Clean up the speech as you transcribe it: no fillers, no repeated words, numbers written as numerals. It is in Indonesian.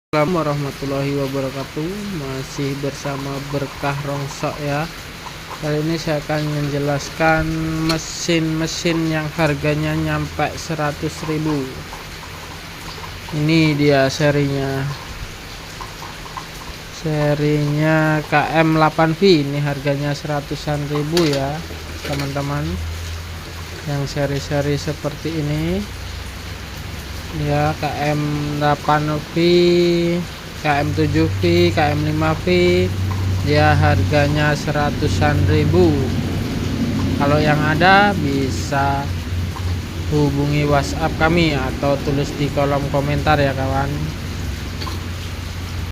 Assalamualaikum warahmatullahi wabarakatuh. Masih bersama Berkah Rongsok ya. Kali ini saya akan menjelaskan mesin-mesin yang harganya nyampe 100.000. Ini dia serinya KM8V. Ini harganya 100-an ribu ya teman-teman. Yang seri-seri seperti ini ya, KM8V, KM7V, KM5V, dia harganya 100-an ribu. Kalau yang ada bisa hubungi WhatsApp kami atau tulis di kolom komentar ya kawan.